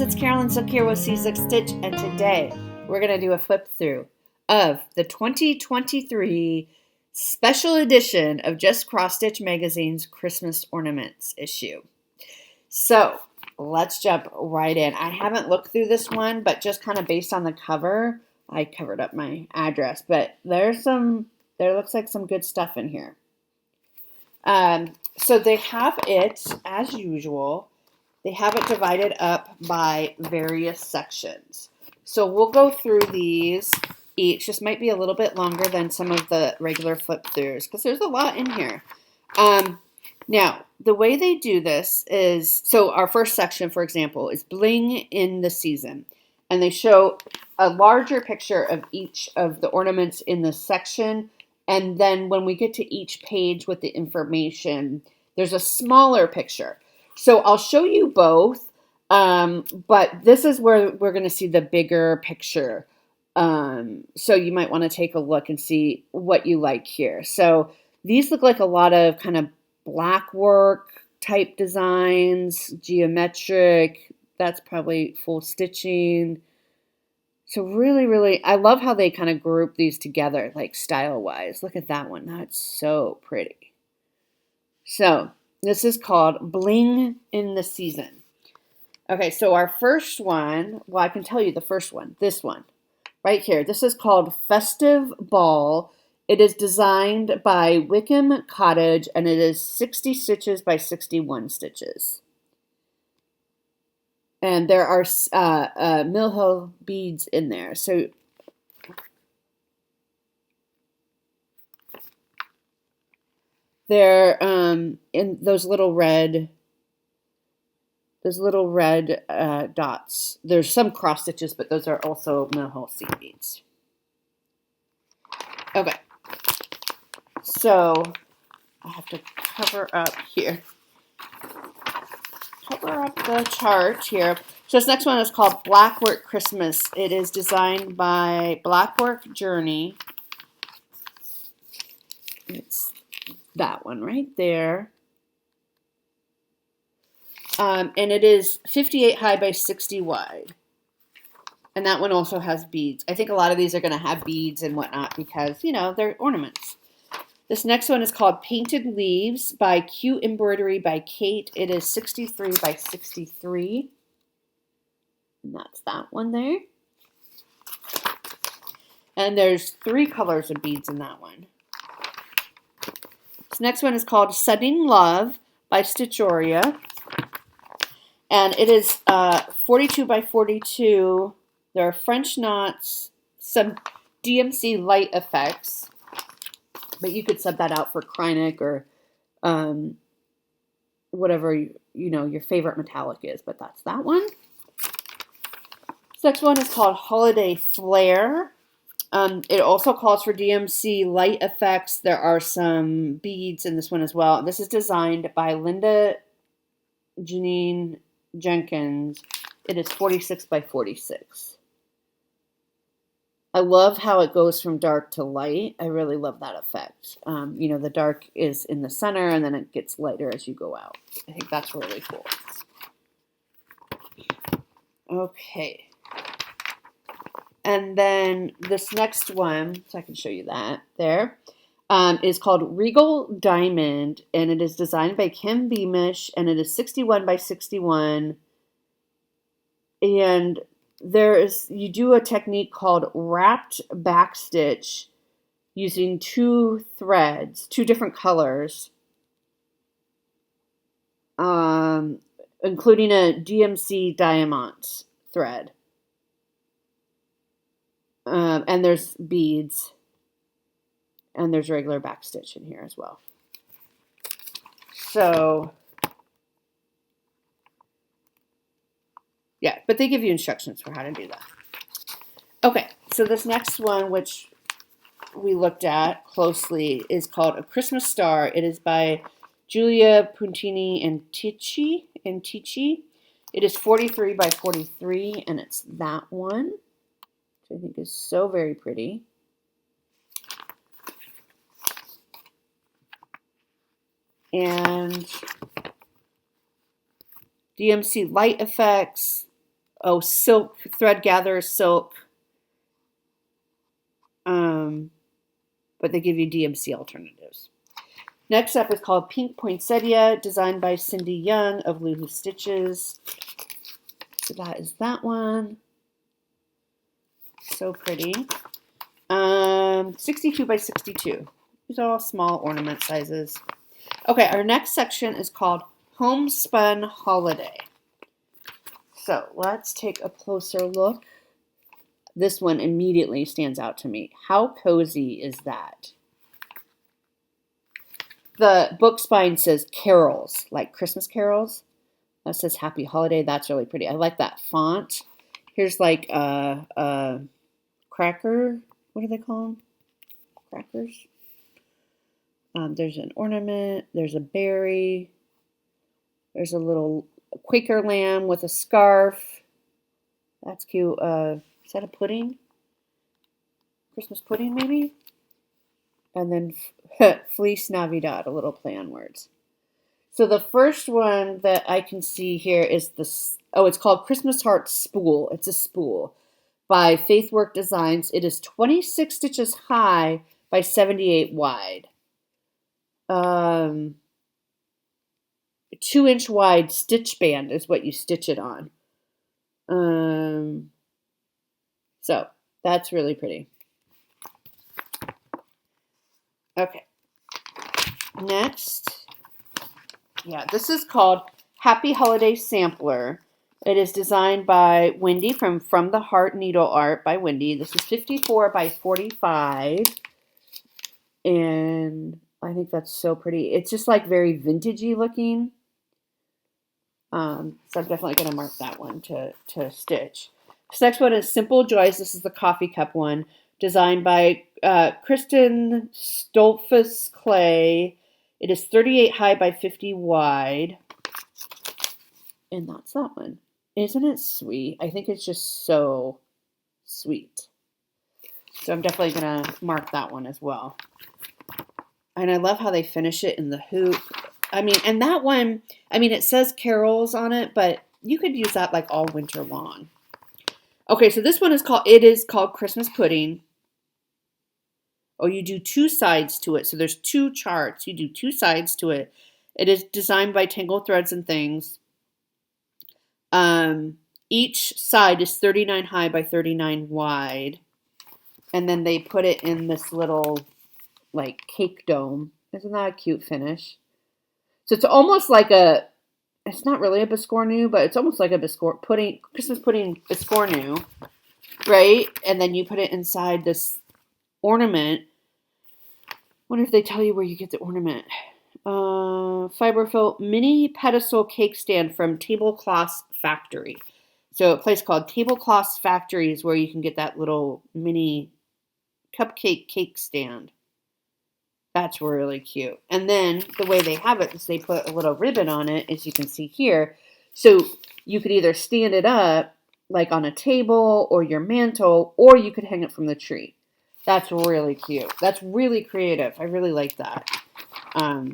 it's Carolyn Sook here with C6 Stitch, and today we're going to do a flip through of the 2023 special edition of Just Cross Stitch Magazine's Christmas Ornaments issue. So let's jump right in. I haven't looked through this one, but just kind of based on the cover, I covered up my address, but there looks like some good stuff in here. So they have it, as usual, they have it divided up by various sections. So we'll go through these each. This might be a little bit longer than some of the regular flip throughs because there's a lot in here. Now, the way they do this is, so our first section, for example, is Bling in the season. And they show a larger picture of each of the ornaments in the section. And then when we get to each page with the information, there's a smaller picture. So I'll show you both, but this is where we're going to see the bigger picture. So you might want to take a look and see what you like here. So these look like a lot of kind of black work type designs, geometric. That's probably full stitching. So really, I love how they kind of group these together, like style-wise. Look at that one. That's so pretty. So this is called Bling in the Season. Okay, so our first one, well, I can tell you the first one, this one, right here. This is called Festive Ball. It is designed by Wickham Cottage, and it is 60 stitches by 61 stitches. And there are Mill Hill beads in there. So they're in those little red dots. There's some cross stitches, but those are also Mill Hill seed beads. Okay, so I have to cover up here. Cover up the chart here. So this next one is called Blackwork Christmas. It is designed by Blackwork Journey. It's that one right there. And it is 58 high by 60 wide. And that one also has beads. I think a lot of these are going to have beads and whatnot because, you know, they're ornaments. This next one is called Painted Leaves by Cute Embroidery by Kate. It is 63 by 63. And that's that one there. And there's 3 colors of beads in that one. This next one is called Setting Love by Stitchoria. And it is 42 by 42. There are French knots, some DMC light effects. But you could sub that out for Kreinik or whatever your favorite metallic is. But that's that one. This next one is called Holiday Flare. It also calls for DMC light effects. There are some beads in this one as well. This is designed by Linda Janine Jenkins. It is 46 by 46. I love how it goes from dark to light. I really love that effect. The dark is in the center and then it gets lighter as you go out. I think that's really cool. Okay. And then this next one, so I can show you that there, is called Regal Diamond, and it is designed by Kim Beamish, and it is 61 by 61. And you do a technique called wrapped backstitch using 2 threads, 2 different colors, including a DMC diamond thread. And there's beads, and there's regular backstitch in here as well. So yeah, but they give you instructions for how to do that. Okay, so this next one, which we looked at closely, is called A Christmas Star. It is by Julia Puntini and Ticci. It is 43 by 43, and it's that one, which I think is so very pretty. And DMC light effects, Oh, silk, thread gather, silk. But they give you DMC alternatives. Next up is called Pink Poinsettia, designed by Cindy Young of Loohoo Stitches. So that is that one. So pretty. 62 by 62. These are all small ornament sizes. Okay, our next section is called Homespun Holiday. So let's take a closer look. This one immediately stands out to me. How cozy is that? The book spine says carols, like Christmas carols. That says Happy Holiday. That's really pretty. I like that font. Here's like a cracker. What do they call them? Crackers. There's an ornament. There's a berry. There's a little Quaker lamb with a scarf. That's cute. Is that a pudding? Christmas pudding, maybe? And then Feliz Navidad, a little play on words. So the first one that I can see here is this. Oh, it's called Christmas Heart Spool. It's a spool by Faithwork Designs. It is 26 stitches high by 78 wide. 2-inch wide stitch band is what you stitch it on. So that's really pretty. Okay. Next. Yeah, this is called Happy Holiday Sampler. It is designed by Wendy from the Heart Needle Art by Wendy. This is 54 by 45. And I think that's so pretty. It's just like very vintagey looking. So I'm definitely going to mark that one to stitch. This next one is Simple Joys. This is the coffee cup one, designed by Kristen Stolfus Clay. It is 38 high by 50 wide. And that's that one. Isn't it sweet? I think it's just so sweet. So I'm definitely going to mark that one as well. And I love how they finish it in the hoop. I mean, and that one, I mean, it says carols on it, but you could use that like all winter long. Okay, so this one is called Christmas Pudding. Oh, you do two sides to it. So there's two charts. You do two sides to it. It is designed by Tangle Threads and Things. Each side is 39 high by 39 wide. And then they put it in this little like cake dome. Isn't that a cute finish? So it's almost like it's not really a biscornu, but it's almost like a Christmas pudding biscornu, right? And then you put it inside this ornament. Wonder if they tell you where you get the ornament. Fiberfill mini pedestal cake stand from Tablecloth Factory. So a place called Tablecloth Factory is where you can get that little mini cupcake cake stand. That's really cute. And then the way they have it is they put a little ribbon on it, as you can see here. So you could either stand it up like on a table or your mantle, or you could hang it from the tree. That's really cute. That's really creative. I really like that.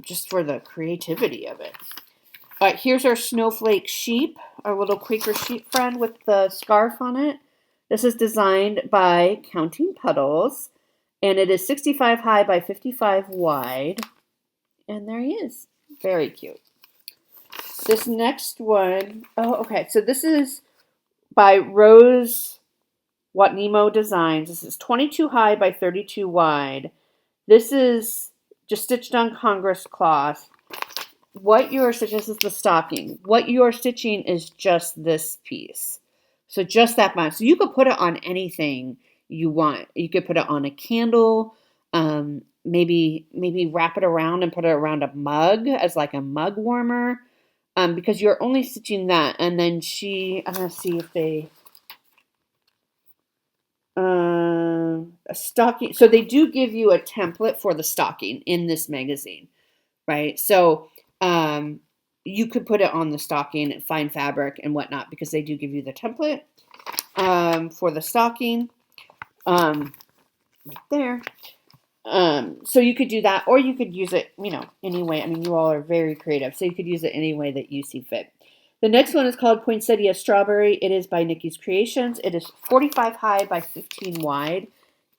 Just for the creativity of it. All right, here's our snowflake sheep, our little Quaker sheep friend with the scarf on it. This is designed by Counting Puddles. And it is 65 high by 55 wide. And there he is. Very cute. This next one, okay. So this is by Rose Watnemo Designs. This is 22 high by 32 wide. This is just stitched on Congress cloth. What you are stitching, this is the stocking. What you are stitching is just this piece. So just that much. So you could put it on anything you want. You could put it on a candle, maybe wrap it around and put it around a mug as like a mug warmer, because you're only stitching that. And then I'm gonna see if they a stocking. So they do give you a template for the stocking in this magazine, right? So you could put it on the stocking and find fabric and whatnot, because they do give you the template for the stocking. Right there. So you could do that, or you could use it, any way. I mean, you all are very creative, so you could use it any way that you see fit. The next one is called Poinsettia Strawberry. It is by Nikki's Creations. It is 45 high by 15 wide.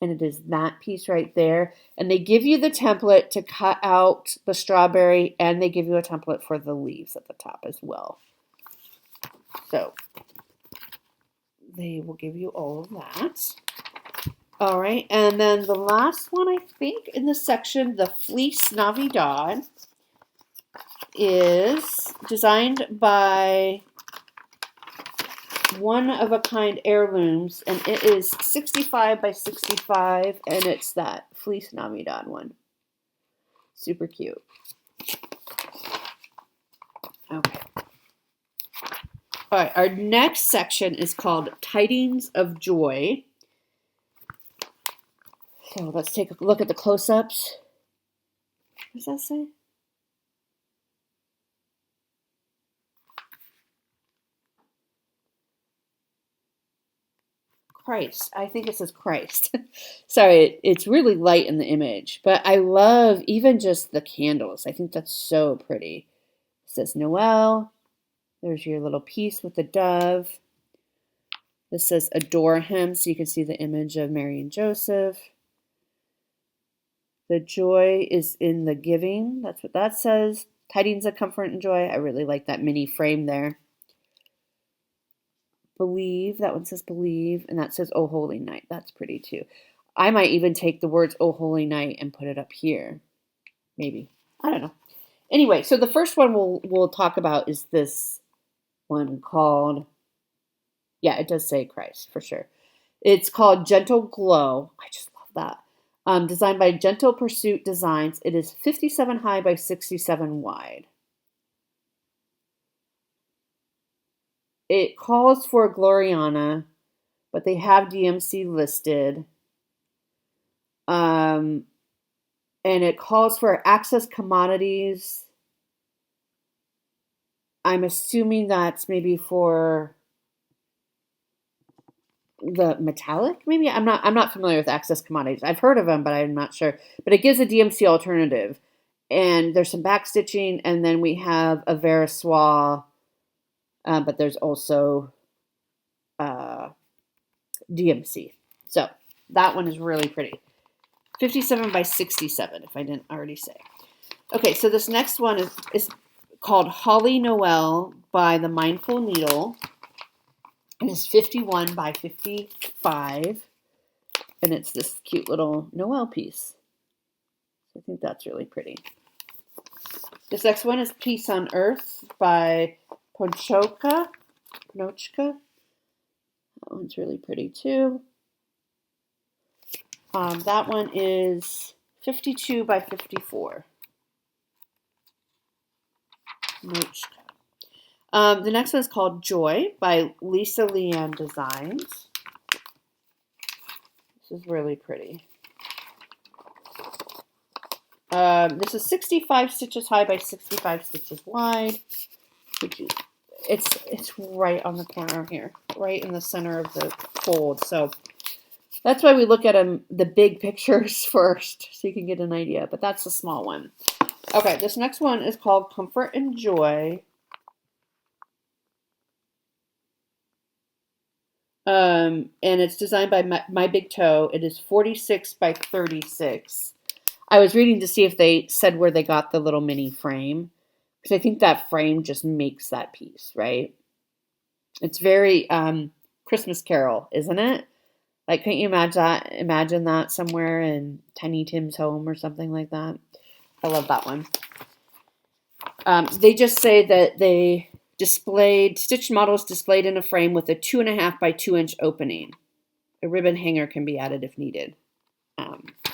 And it is that piece right there. And they give you the template to cut out the strawberry, and they give you a template for the leaves at the top as well. So they will give you all of that. All right, and then the last one, I think, in this section, the Fleece Navidad, is designed by One of a Kind Heirlooms, and it is 65 by 65, and it's that Fleece Navidad one. Super cute. Okay. All right, our next section is called Tidings of Joy. So let's take a look at the close-ups. What does that say? Christ. I think it says Christ. Sorry, it's really light in the image, but I love even just the candles. I think that's so pretty. It says Noel. There's your little piece with the dove. This says adore him, so you can see the image of Mary and Joseph. The joy is in the giving. That's what that says. Tidings of comfort and joy. I really like that mini frame there. Believe. That one says believe. And that says oh holy night. That's pretty too. I might even take the words oh holy night and put it up here. Maybe. I don't know. Anyway, so the first one we'll talk about is this one called, yeah, it does say Christ for sure. It's called Gentle Glow. I just love that. Designed by Gentle Pursuit Designs. It is 57 high by 67 wide. It calls for Gloriana, but they have DMC listed. And it calls for Access Commodities. I'm assuming that's maybe for the metallic, maybe. I'm not familiar with Access Commodities. I've heard of them, but I'm not sure. But it gives a DMC alternative, and there's some back stitching, and then we have a Verissois, but there's also DMC. So that one is really pretty. 57 by 67, if I didn't already say. Okay, so this next one is called Holly Noel by the Mindful Needle. It is 51 by 55, and it's this cute little Noel piece. I think that's really pretty. This next one is Peace on Earth by Ponchoka. That one's really pretty too. That one is 52 by 54. The next one is called Joy by Lisa Leanne Designs. This is really pretty. This is 65 stitches high by 65 stitches wide. It's right on the corner here, right in the center of the fold. So that's why we look at the big pictures first, so you can get an idea. But that's a small one. Okay, this next one is called Comfort and Joy. And it's designed by My Big Toe. It is 46 by 36. I was reading to see if they said where they got the little mini frame, because I think that frame just makes that piece, right? It's very Christmas Carol, isn't it? Like, can't you imagine that somewhere in Tiny Tim's home or something like that? I love that one. They just say that they stitched models displayed in a frame with a 2.5 by 2 inch opening. A ribbon hanger can be added if needed.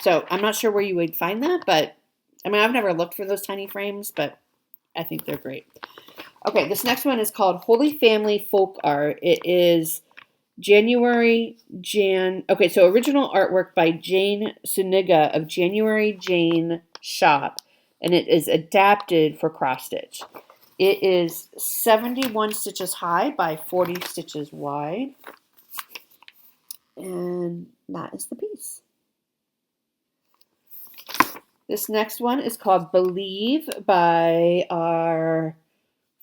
So I'm not sure where you would find that, but I mean, I've never looked for those tiny frames, but I think they're great. Okay, this next one is called Holy Family Folk Art. It is Okay, so original artwork by Jane Suniga of January Jane Shop, and it is adapted for cross stitch. It is 71 stitches high by 40 stitches wide, and that is the piece. This next one is called Believe by our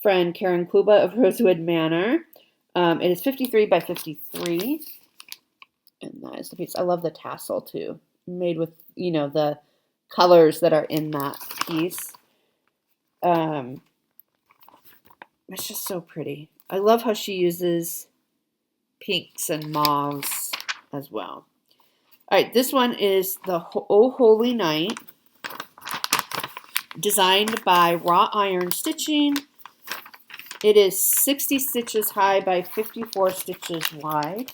friend Karen Kuba of Rosewood Manor. It is 53 by 53. And that is the piece. I love the tassel too. Made with, the colors that are in that piece. It's just so pretty. I love how she uses pinks and mauves as well. All right, this one is the Oh Holy Night, designed by Wrought Iron Stitching. It is 60 stitches high by 54 stitches wide.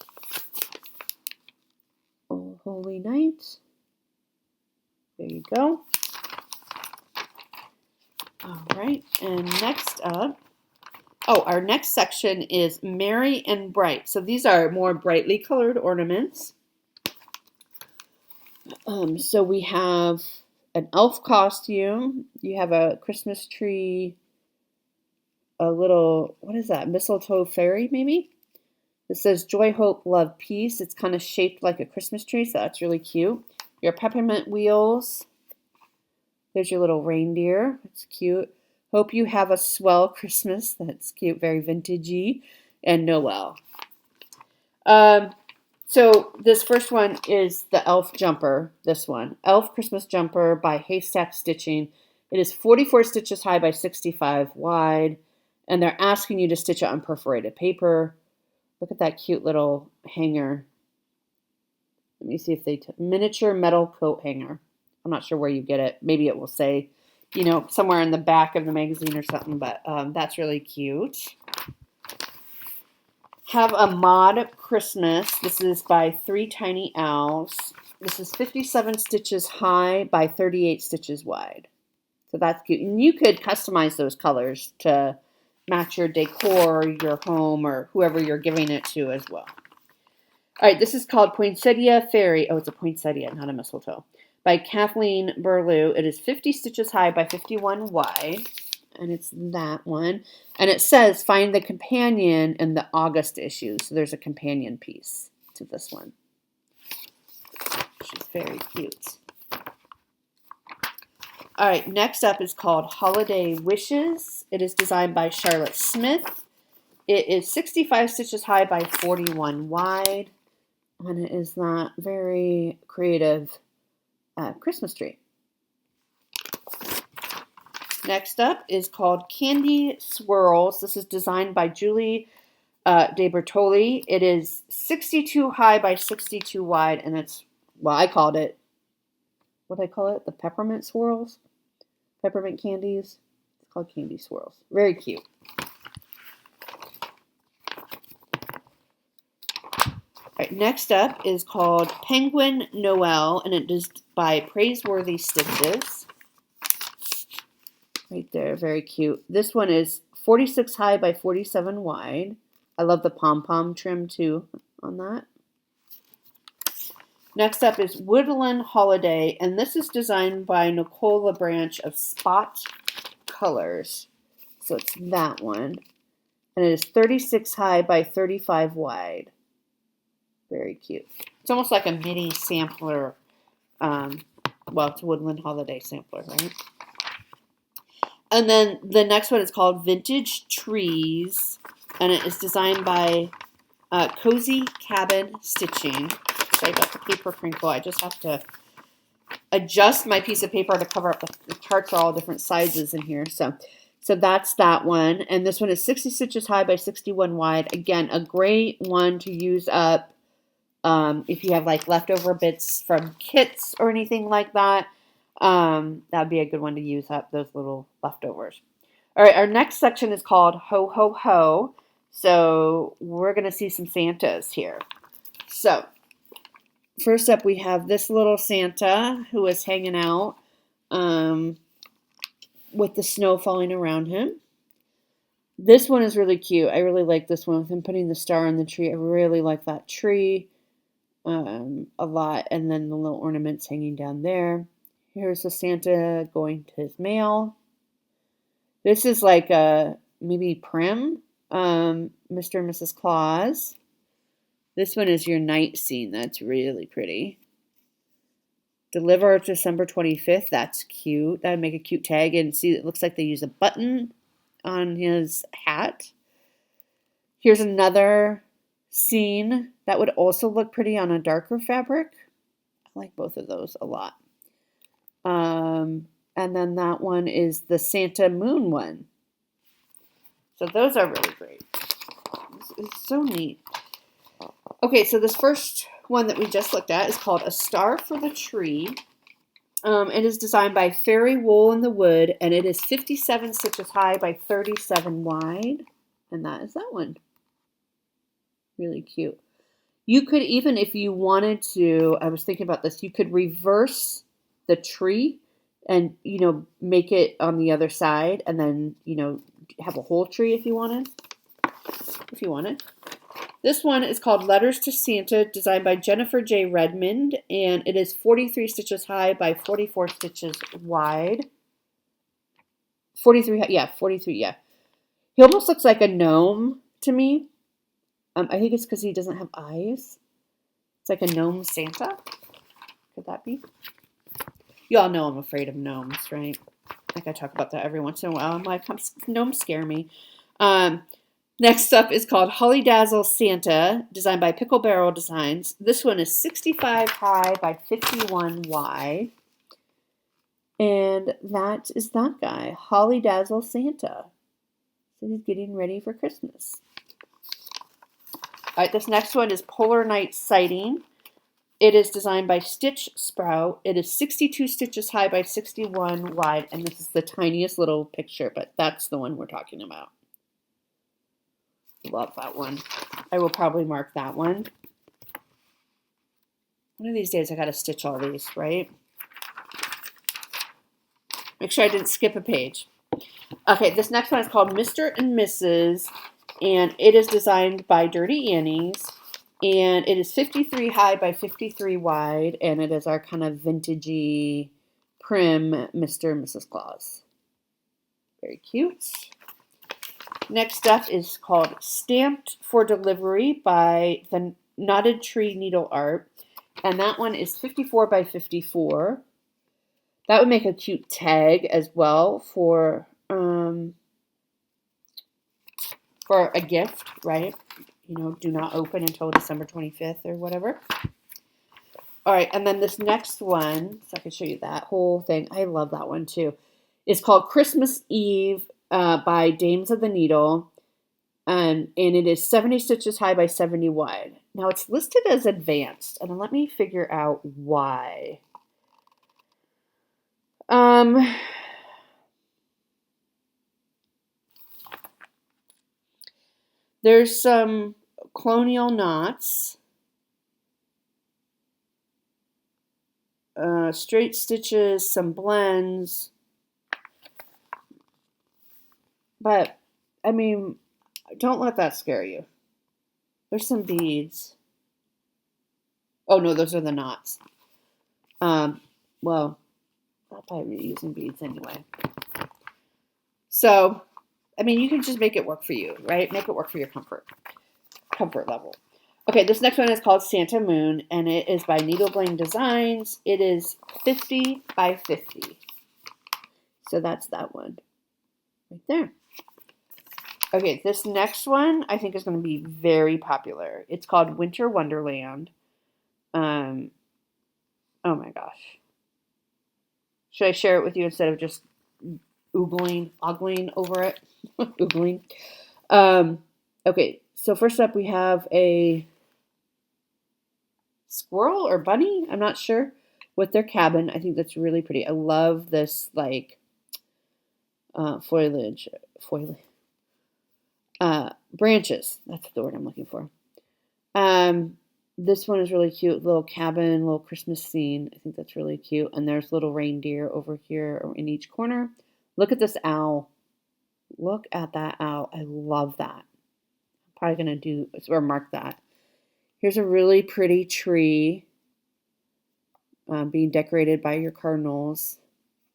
Oh Holy Night. There you go. All right, and next up, our next section is Merry and Bright. So these are more brightly colored ornaments. So we have an elf costume. You have a Christmas tree, a little, what is that, mistletoe fairy maybe? It says Joy, Hope, Love, Peace. It's kind of shaped like a Christmas tree, so that's really cute. Your peppermint wheels. There's your little reindeer. It's cute. Hope you have a swell Christmas. That's cute, very vintagey. And Noel. So this first one is the elf jumper, this one. Elf Christmas jumper by Haystack Stitching. It is 44 stitches high by 65 wide. And they're asking you to stitch it on perforated paper. Look at that cute little hanger. Let me see if they... miniature metal coat hanger. I'm not sure where you get it. Maybe it will say, somewhere in the back of the magazine or something. But that's really cute. Have a Mod Christmas. This is by Three Tiny Owls. This is 57 stitches high by 38 stitches wide. So that's cute. And you could customize those colors to match your decor, your home, or whoever you're giving it to as well. All right, this is called Poinsettia Fairy. Oh, it's a poinsettia, not a mistletoe. By Kathleen Burlew. It is 50 stitches high by 51 wide. And it's that one. And it says, find the companion in the August issue. So there's a companion piece to this one. She's very cute. All right, next up is called Holiday Wishes. It is designed by Charlotte Smith. It is 65 stitches high by 41 wide. And it is that very creative Christmas tree. Next up is called Candy Swirls. This is designed by Julie De Bertoli. It is 62 high by 62 wide, and it's, I called it, what did I call it? The peppermint swirls? Peppermint candies. It's called Candy Swirls. Very cute. All right, next up is called Penguin Noel, and it is by Praiseworthy Stitches. Right there, very cute. This one is 46 high by 47 wide. I love the pom-pom trim too on that. Next up is Woodland Holiday, and this is designed by Nicole LaBranche of Spot Colors. So it's that one. And it is 36 high by 35 wide. Very cute. It's almost like a mini sampler. It's a Woodland Holiday sampler, right? And then the next one is called Vintage Trees, and it is designed by Cozy Cabin Stitching. Sorry about the paper crinkle. I just have to adjust my piece of paper to cover up. The charts are all different sizes in here. So that's that one. And this one is 60 stitches high by 61 wide. Again, a great one to use up if you have like leftover bits from kits or anything like that. That'd be a good one to use up, those little leftovers. All right, our next section is called Ho Ho Ho. So we're going to see some Santas here. So first up, we have this little Santa who is hanging out with the snow falling around him. This one is really cute. I really like this one with him putting the star on the tree. I really like that tree a lot. And then the little ornaments hanging down there. Here's the Santa going to his mail. This is like a maybe Prim, Mr. and Mrs. Claus. This one is your night scene. That's really pretty. Deliver December 25th. That's cute. That would make a cute tag. And see, it looks like they use a button on his hat. Here's another scene that would also look pretty on a darker fabric. I like both of those a lot. And then that one is the Santa Moon one. So those are really great. It's so neat. Okay, so this first one that we just looked at is called A Star for the Tree. It is designed by Fairy Wool in the Wood, and it is 57 stitches high by 37 wide. And that is that one. Really cute. You could even, if you wanted to, I was thinking about this, you could reverse the tree and, make it on the other side and then, have a whole tree if you wanted. This one is called Letters to Santa, designed by Jennifer J. Redmond, and it is 43 stitches high by 44 stitches wide. 43, yeah. He almost looks like a gnome to me. I think it's because he doesn't have eyes. It's like a gnome Santa. Could that be? You all know I'm afraid of gnomes, right? Like I talk about that every once in a while. I'm like, gnomes scare me. Next up is called Holly Dazzle Santa, designed by Pickle Barrel Designs. This one is 65 high by 51 wide. And that is that guy, Holly Dazzle Santa. So he's getting ready for Christmas. All right, this next one is Polar Night Sighting. It is designed by Stitch Sprout. It is 62 stitches high by 61 wide, and this is the tiniest little picture, but that's the one we're talking about. Love that one. I will probably mark that one. One of these days I got to stitch all these, right? Make sure I didn't skip a page. Okay, this next one is called Mr. and Mrs., and it is designed by Dirty Annie's. And it is 53 high by 53 wide, and it is our kind of vintagey, prim Mr. and Mrs. Claus. Very cute. Next up is called Stamped for Delivery by the Knotted Tree Needle Art, and that one is 54 by 54. That would make a cute tag as well for a gift, right? Do not open until December 25th or whatever. All right, and then this next one, so I can show you that whole thing. I love that one too. It's called Christmas Eve by Dames of the Needle, and it is 70 stitches high by 70 wide. Now it's listed as advanced, and let me figure out why. There's some colonial knots, straight stitches, some blends, but I mean, don't let that scare you. There's some beads. Oh no, those are the knots. Well, I'll probably be using beads anyway. So, I mean, you can just make it work for you, right? Make it work for your comfort level. Okay, this next one is called Santa Moon, and it is by Needle Bling Designs. It is 50 by 50. So that's that one right there. Okay, this next one I think is going to be very popular. It's called Winter Wonderland. Oh my gosh. Should I share it with you instead of just ogling over it? Oogling. Okay, so first up we have a squirrel or bunny, I'm not sure, with their cabin. I think that's really pretty. I love this like foliage. Branches, that's the word I'm looking for. This one is really cute, little cabin, little Christmas scene. I think that's really cute. And there's little reindeer over here in each corner. Look at this owl. Look at that owl. I love that. I'm probably going to mark that. Here's a really pretty tree being decorated by your cardinals.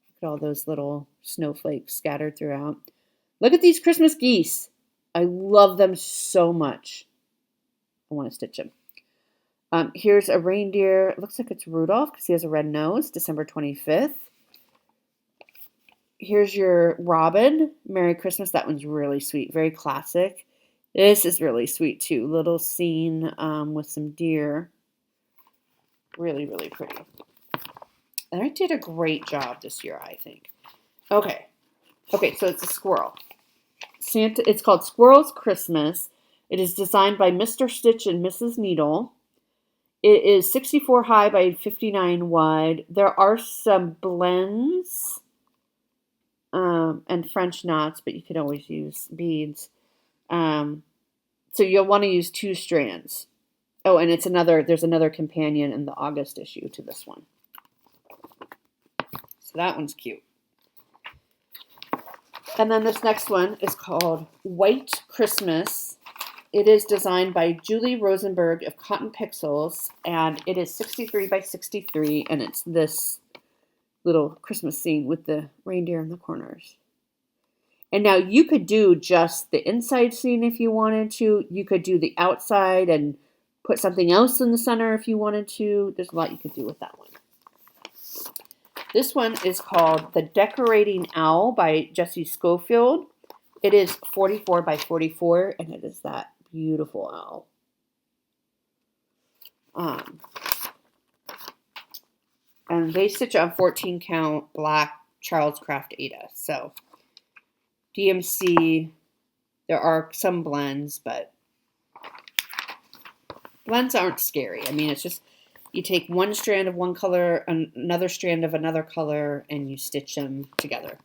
Look at all those little snowflakes scattered throughout. Look at these Christmas geese. I love them so much. I want to stitch them. Here's a reindeer. It looks like it's Rudolph because he has a red nose. December 25th. Here's your Robin, Merry Christmas. That one's really sweet, very classic. This is really sweet too. Little scene with some deer. Really, really pretty. And I did a great job this year, I think. Okay. Okay, so it's a squirrel. Santa. It's called Squirrel's Christmas. It is designed by Mr. Stitch and Mrs. Needle. It is 64 high by 59 wide. There are some blends and French knots, but you can always use beads. So you'll want to use 2 strands. Oh, and there's another companion in the August issue to this one. So that one's cute. And then this next one is called White Christmas. It is designed by Julie Rosenberg of Cotton Pixels, and it is 63 by 63, and it's this little Christmas scene with the reindeer in the corners. And now you could do just the inside scene if you wanted to. You could do the outside and put something else in the center if you wanted to. There's a lot you could do with that one. This one is called The Decorating Owl by Jessie Schofield. It is 44 by 44, and it is that beautiful owl. And they stitch on 14 count black Charles Craft Ada. So DMC, there are some blends, but blends aren't scary. I mean, it's just you take one strand of one color, another strand of another color, and you stitch them together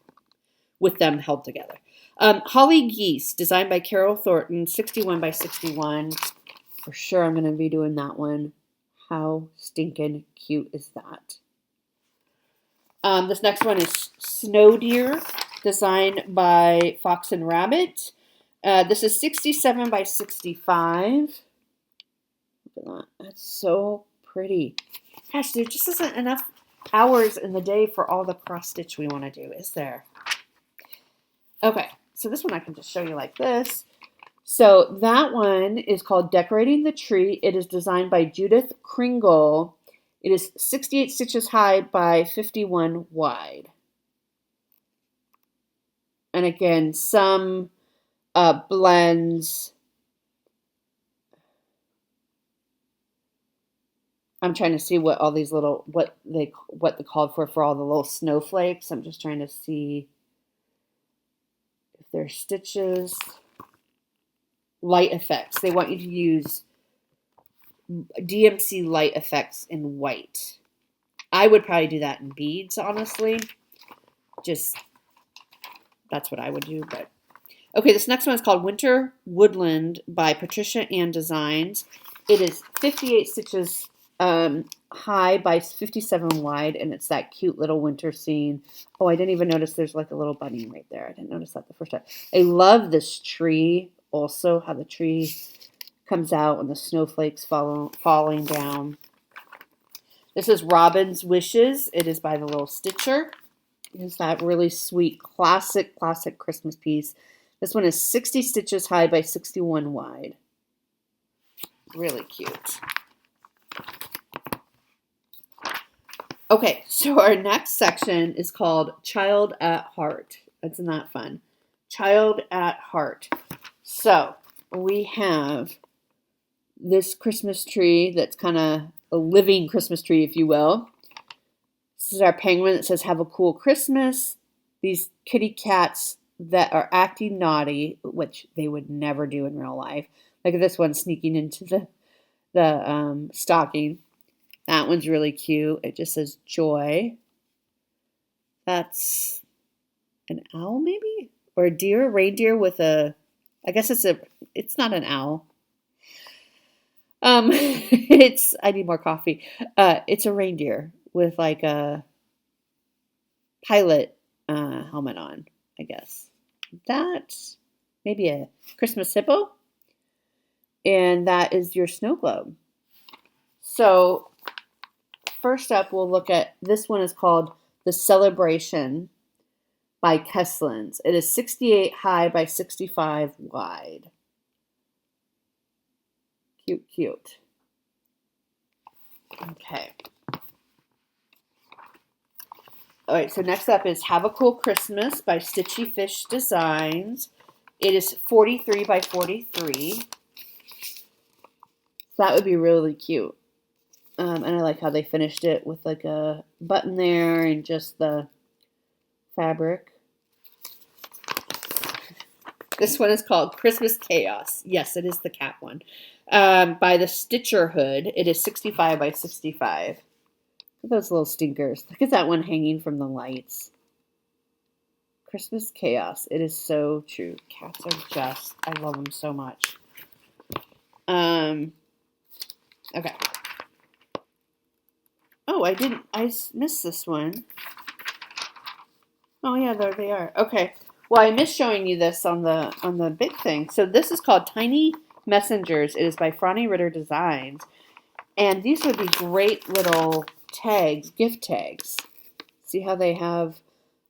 with them held together. Holly Geese, designed by Carol Thornton, 61 by 61. For sure I'm going to be doing that one. How stinking cute is that? This next one is Snow Deer, designed by Fox and Rabbit. This is 67 by 65. Look at that. That's so pretty. Gosh, there just isn't enough hours in the day for all the cross stitch we want to do, is there? Okay, so this one I can just show you like this. So that one is called Decorating the Tree. It is designed by Judith Kringle. It is 68 stitches high by 51 wide. And again, some blends. I'm trying to see what all these little, what they called for all the little snowflakes. I'm just trying to see if there's stitches. Light effects. They want you to use DMC light effects in white. I would probably do that in beads, honestly. Just, that's what I would do. But okay, this next one is called Winter Woodland by Patricia Ann Designs. It is 58 stitches high by 57 wide, and it's that cute little winter scene. Oh, I didn't even notice there's like a little bunny right there. I didn't notice that the first time. I love this tree also, how the tree comes out and the snowflakes falling down. This is Robin's Wishes. It is by the Little Stitcher. It's that really sweet classic Christmas piece. This one is 60 stitches high by 61 wide. Really cute. Okay, so our next section is called Child at Heart. Isn't that fun? Child at Heart. So we have this Christmas tree that's kind of a living Christmas tree, if you will. This is our penguin that says, "Have a cool Christmas." These kitty cats that are acting naughty, which they would never do in real life. Like this one sneaking into the stocking. That one's really cute. It just says joy. That's an owl maybe? Or a deer, reindeer with a, I guess it's not an owl. I need more coffee. It's a reindeer with like a pilot helmet on, I guess. That's maybe a Christmas hippo. And that is your snow globe. So first up, we'll look at, this one is called The Celebration by Kesslins. It is 68 high by 65 wide. Cute, cute. Okay. All right, so next up is Have a Cool Christmas by Stitchy Fish Designs. It is 43 by 43. That would be really cute. And I like how they finished it with like a button there and just the fabric. This one is called Christmas Chaos. Yes, it is the cat one. By the Stitcher Hood. It is 65 by 65. Look at those little stinkers. Look at that one hanging from the lights. Christmas Chaos. It is so true. Cats are just, I love them so much. Okay. Oh, I missed this one. Oh yeah, there they are. Okay. Well, I missed showing you this on the big thing. So this is called Tiny Messengers. It is by Franny Ritter Designs. And these would be great little tags, gift tags. See how they have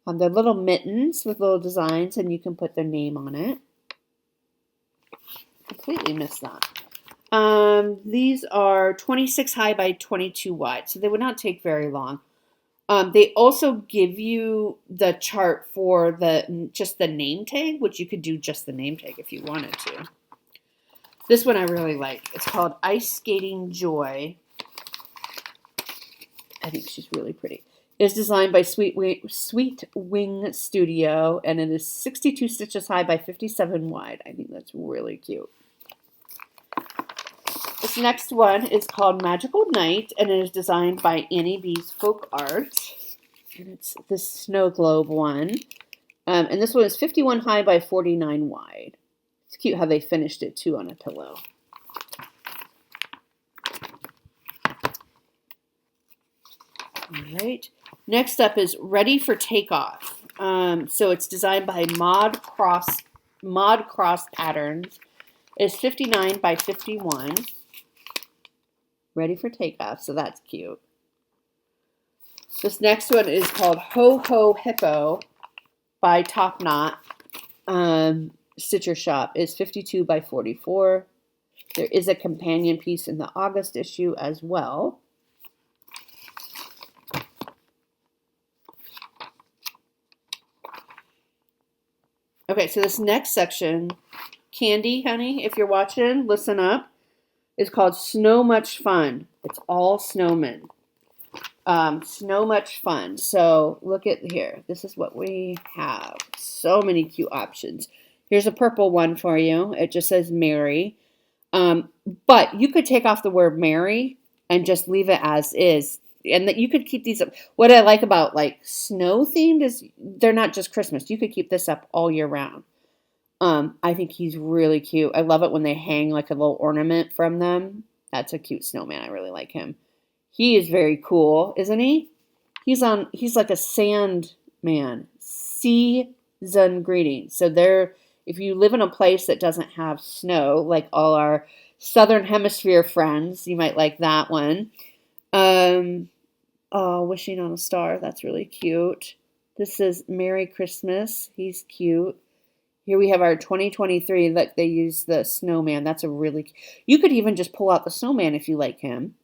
their little mittens with little designs, and you can put their name on it. Completely missed that. These are 26 high by 22 wide, so they would not take very long. They also give you the chart for just the name tag, which you could do just the name tag if you wanted to. This one I really like. It's called Ice Skating Joy. I think she's really pretty. It's designed by Sweet Wing Studio, and it is 62 stitches high by 57 wide. I think that's really cute. This next one is called Magical Night, and it is designed by Annie B's Folk Art. And it's this snow globe one. And this one is 51 high by 49 wide. It's cute how they finished it, too, on a pillow. All right. Next up is Ready for Takeoff. So it's designed by Mod Cross Patterns. It's 59 by 51. Ready for takeoff, so that's cute. This next one is called Ho Ho Hippo by Top Knot Stitcher Shop. It's 52 by 44. There is a companion piece in the August issue as well. Okay, so this next section, Candy, honey, if you're watching, listen up. It's called Snow Much Fun. It's all snowmen. Snow Much Fun. So look at here. This is what we have. So many cute options. Here's a purple one for you. It just says Mary. But you could take off the word Mary and just leave it as is. And that you could keep these up. What I like about like snow themed is they're not just Christmas. You could keep this up all year round. I think he's really cute. I love it when they hang like a little ornament from them. That's a cute snowman. I really like him. He is very cool, isn't he? He's like a sand man. Season greetings. So if you live in a place that doesn't have snow, like all our Southern Hemisphere friends, you might like that one. Wishing on a Star. That's really cute. This is Merry Christmas. He's cute. Here we have our 2023. Look, they use the snowman. That's you could even just pull out the snowman if you like him.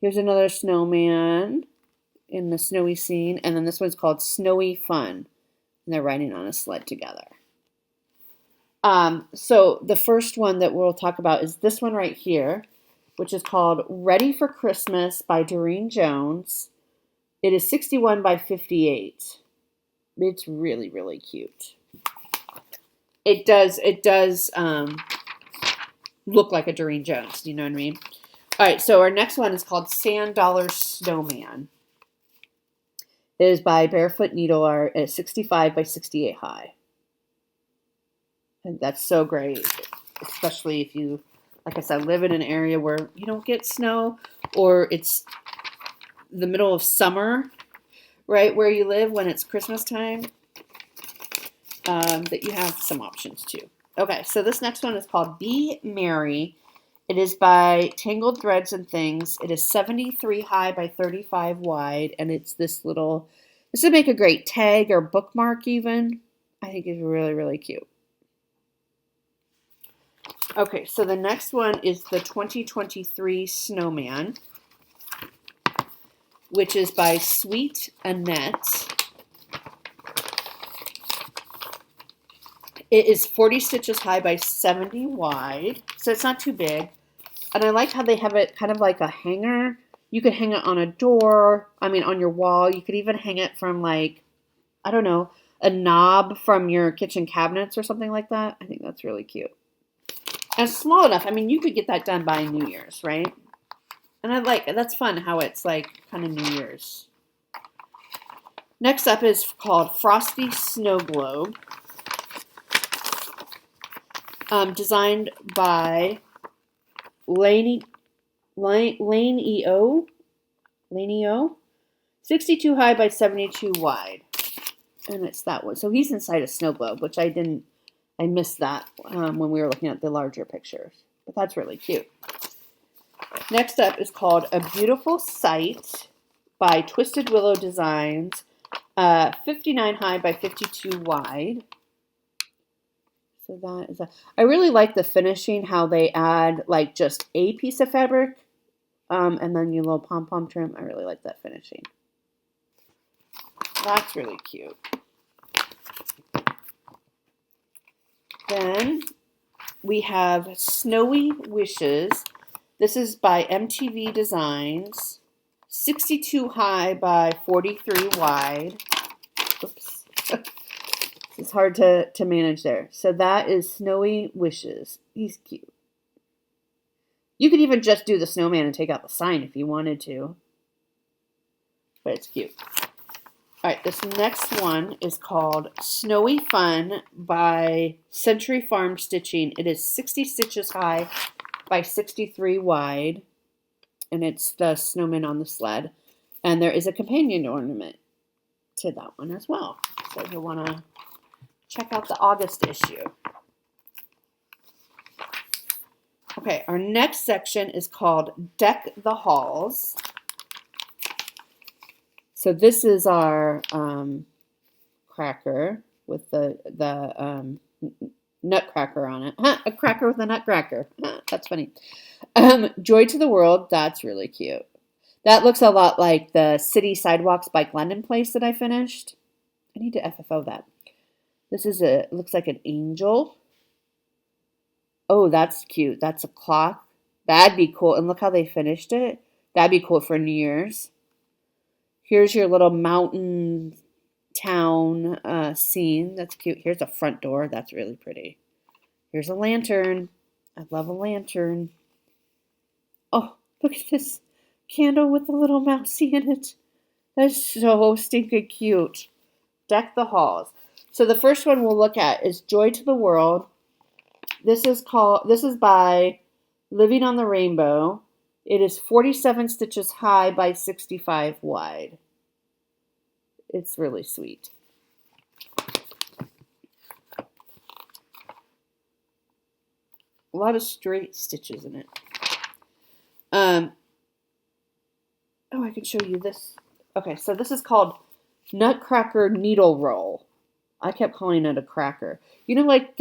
Here's another snowman in the snowy scene. And then this one's called Snowy Fun. And they're riding on a sled together. So the first one that we'll talk about is this one right here, which is called Ready for Christmas by Doreen Jones. It is 61 by 58. It's really, really cute. It does look like a Doreen Jones. You know what I mean? All right, so our next one is called Sand Dollar Snowman. It is by Barefoot Needle Art at 65 by 68 high. And that's so great, especially if you, like I said, live in an area where you don't get snow or it's the middle of summer, right, where you live when it's Christmas time. That you have some options too. Okay, so this next one is called Be Merry. It is by Tangled Threads and Things. It is 73 high by 35 wide, and it's this would make a great tag or bookmark even. I think it's really, really cute. Okay, so the next one is the 2023 Snowman. which is by Sweet Annette. It is 40 stitches high by 70 wide, so it's not too big. And I like how they have it kind of like a hanger. You could hang it on a door, on your wall. You could even hang it from like, I don't know, a knob from your kitchen cabinets or something like that. I think that's really cute. And it's small enough. You could get that done by New Year's, right? And I like it. That's fun how it's like kind of New Year's. Next up is called Frosty Snow Globe. Designed by Lane EO. 62 high by 72 wide. And it's that one. So he's inside a snow globe, which I missed that when we were looking at the larger pictures. But that's really cute. Next up is called A Beautiful Sight by Twisted Willow Designs. 59 high by 52 wide. So that is I really like the finishing, how they add like just a piece of fabric and then your little pom-pom trim. I really like that finishing. That's really cute. Then we have Snowy Wishes. This is by MTV Designs. 62 high by 43 wide. Oops. It's hard to manage there. So that is Snowy Wishes. He's cute. You could even just do the snowman and take out the sign if you wanted to. But it's cute. All right, this next one is called Snowy Fun by Century Farm Stitching. It is 60 stitches high by 63 wide. And it's the snowman on the sled. And there is a companion ornament to that one as well. So if you want to check out the August issue. Okay, our next section is called Deck the Halls. So this is our cracker with the Nutcracker on it. A cracker with a Nutcracker. That's funny. Joy to the World. That's really cute. That looks a lot like the City Sidewalks by Glendon Place that I finished. I need to FFO that. This is looks like an angel. Oh, that's cute. That's a clock. That'd be cool. And look how they finished it. That'd be cool for New Year's. Here's your little mountain town scene. That's cute. Here's a front door. That's really pretty. Here's a lantern. I love a lantern. Oh, look at this candle with a little mousey in it. That's so stinking cute. Deck the Halls. So the first one we'll look at is Joy to the World. This is by Living on the Rainbow. It is 47 stitches high by 65 wide. It's really sweet. A lot of straight stitches in it. Oh, I can show you this. Okay, so this is called Nutcracker Needle Roll. I kept calling it a cracker. You know, like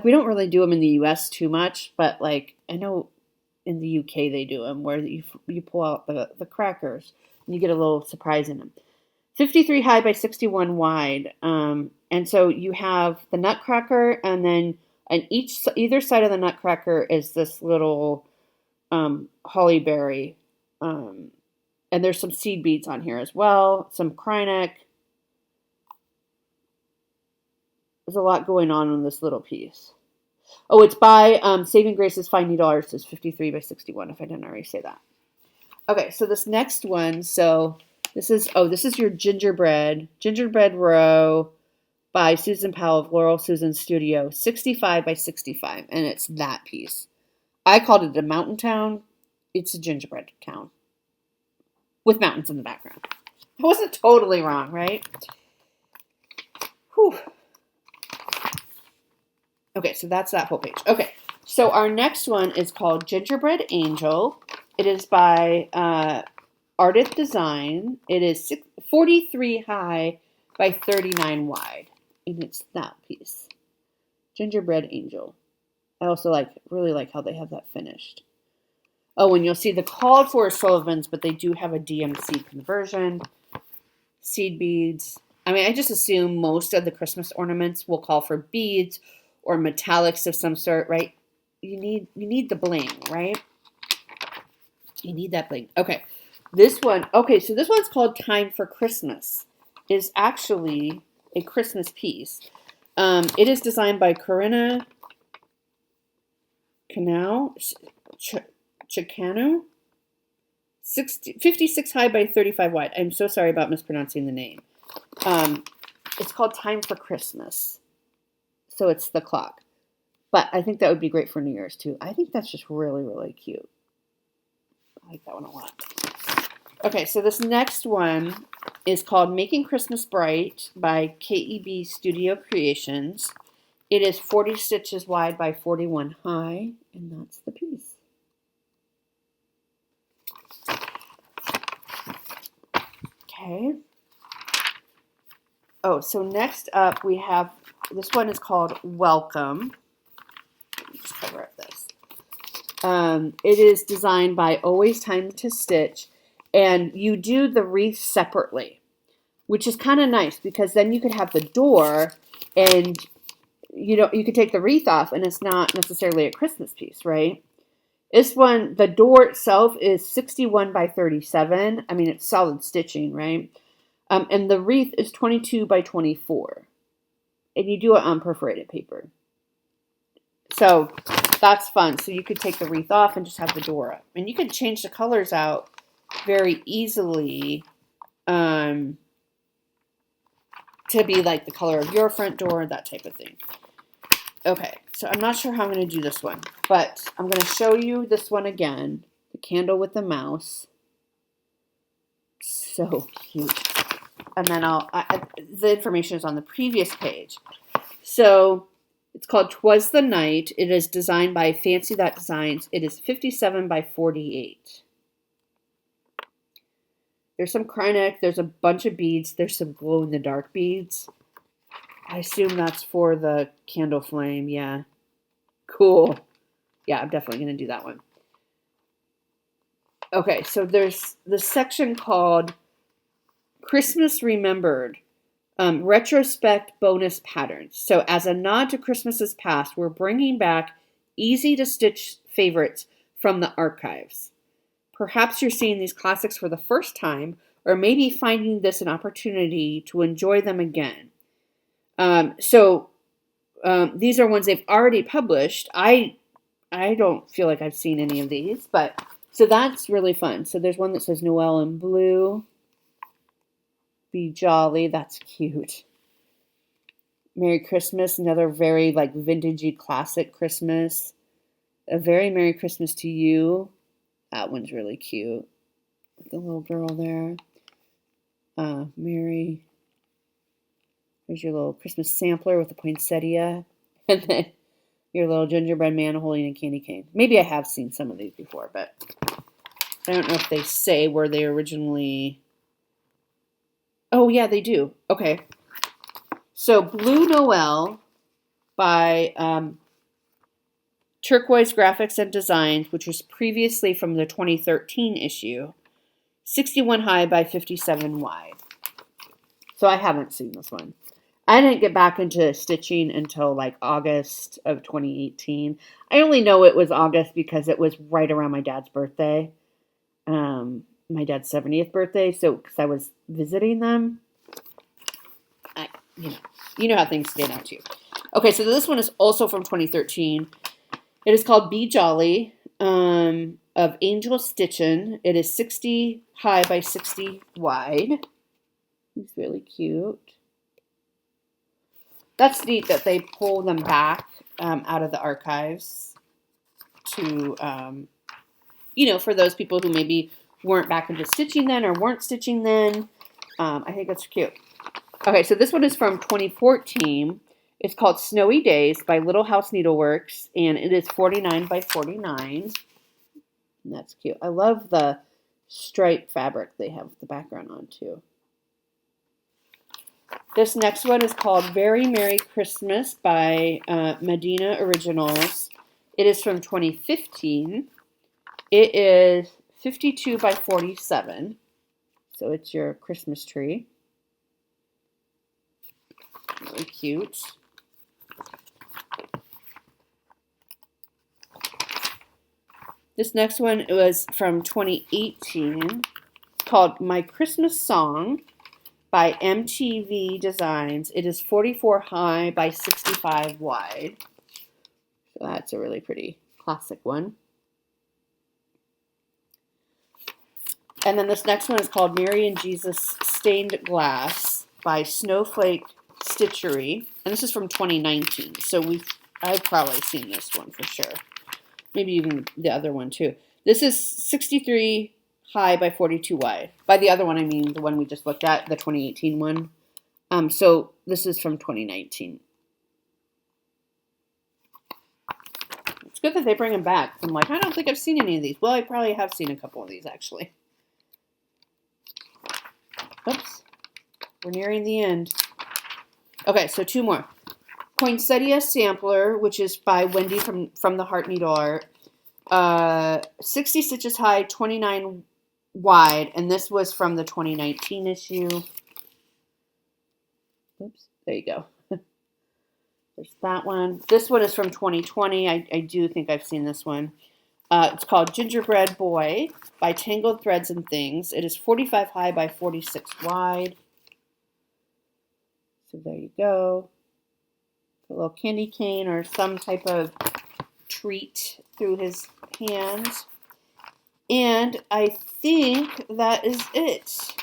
we don't really do them in the U.S. too much, but like I know in the U.K. they do them where you pull out the crackers and you get a little surprise in them. 53 high by 61 wide. And so you have the Nutcracker, and then on either side of the Nutcracker is this little holly berry. And there's some seed beads on here as well. Some Krynek. There's a lot going on in this little piece. Oh, it's by Saving Grace's Fine Needle Arts. It's 53 by 61, if I didn't already say that. Okay, so this next one, this is your Gingerbread Row by Susan Powell of Laurel Susan Studio, 65 by 65, and it's that piece. I called it a mountain town. It's a gingerbread town with mountains in the background. I wasn't totally wrong, right? Whew. Okay, so that's that whole page. Okay, so our next one is called Gingerbread Angel. It is by Ardith Design. It is 43 high by 39 wide. And it's that piece. Gingerbread Angel. I also really like how they have that finished. Oh, and you'll see the called for Sullivan's, but they do have a DMC conversion. Seed beads. I mean, I just assume most of the Christmas ornaments will call for beads or metallics of some sort, right? You need the bling, right? You need that bling. Okay. This one, okay, so this one's called Time for Christmas. It is actually a Christmas piece. It is designed by Corinna Canal, Chicano, 56 high by 35 wide. I'm so sorry about mispronouncing the name. It's called Time for Christmas. So it's the clock. But I think that would be great for New Year's too. I think that's just really, really cute. I like that one a lot. Okay, so this next one is called Making Christmas Bright by KEB Studio Creations. It is 40 stitches wide by 41 high, and that's the piece. Okay. Oh, so next up we have, this one is called Welcome. Let me just cover up this. It is designed by Always Time to Stitch, and you do the wreath separately, which is kind of nice because then you could have the door and you could take the wreath off and it's not necessarily a Christmas piece, right? This one, the door itself is 61 by 37. I mean, it's solid stitching, right? And the wreath is 22 by 24. And you do it on perforated paper. So that's fun. So you could take the wreath off and just have the door up. And you can change the colors out very easily to be like the color of your front door, that type of thing. Okay, so I'm not sure how I'm going to do this one, but I'm going to show you this one again. The candle with the mouse. So cute. And then the information is on the previous page. So it's called Twas the Night. It is designed by Fancy That Designs. It is 57 by 48. There's some Krynick. There's a bunch of beads. There's some glow-in-the-dark beads. I assume that's for the candle flame. Yeah. Cool. Yeah, I'm definitely going to do that one. Okay, so there's the section called Christmas Remembered. Retrospect bonus patterns. So as a nod to Christmases past, we're bringing back easy-to-stitch favorites from the archives. Perhaps you're seeing these classics for the first time, or maybe finding this an opportunity to enjoy them again. These are ones they've already published. I don't feel like I've seen any of these, but so that's really fun. So there's one that says Noel in blue. Be Jolly, that's cute. Merry Christmas, another very like vintagey classic Christmas. A Very Merry Christmas to You. That one's really cute. The little girl there. Mary. There's your little Christmas sampler with the poinsettia. And then your little gingerbread man holding a candy cane. Maybe I have seen some of these before, but I don't know if they say where they originally... Oh, yeah, they do. Okay. So Blue Noel by Turquoise Graphics and Designs, which was previously from the 2013 issue. 61 high by 57 wide. So I haven't seen this one. I didn't get back into stitching until like August of 2018. I only know it was August because it was right around my dad's birthday. My dad's 70th birthday. So because I was visiting them. You know how things get out to you. Okay, so this one is also from 2013. It is called Be Jolly of Angel Stitchin'. It is 60 high by 60 wide. It's really cute. That's neat that they pull them back out of the archives to, for those people who maybe weren't back into stitching then or weren't stitching then. I think that's cute. Okay, so this one is from 2014. It's called Snowy Days by Little House Needleworks, and it is 49 by 49. And that's cute. I love the striped fabric they have the background on, too. This next one is called Very Merry Christmas by Medina Originals. It is from 2015. It is 52 by 47. So it's your Christmas tree. Really cute. This next one was from 2018, called My Christmas Song by MTV Designs. It is 44 high by 65 wide. So that's a really pretty classic one. And then this next one is called Mary and Jesus Stained Glass by Snowflake Stitchery. And this is from 2019. So I've probably seen this one for sure. Maybe even the other one too. This is 63 high by 42 wide. By the other one, I mean the one we just looked at, the 2018 one. So this is from 2019. It's good that they bring them back. I'm like, I don't think I've seen any of these. Well, I probably have seen a couple of these actually. Oops, we're nearing the end. Okay, so two more. Poinsettia Sampler, which is by Wendy from the Heart Needle Art. 60 stitches high, 29 wide, and this was from the 2019 issue. Oops, there you go. There's that one. This one is from 2020. I do think I've seen this one. It's called Gingerbread Boy by Tangled Threads and Things. It is 45 high by 46 wide. So there you go. A little candy cane or some type of treat through his hands. And I think that is it.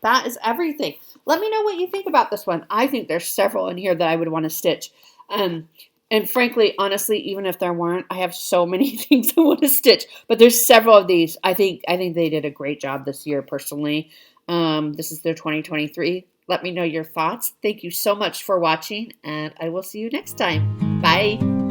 That is everything. Let me know what you think about this one. I think there's several in here that I would want to stitch. And frankly, honestly, even if there weren't, I have so many things I want to stitch. But there's several of these. I think they did a great job this year, personally. This is their 2023. Let me know your thoughts. Thank you so much for watching, and I will see you next time. Bye.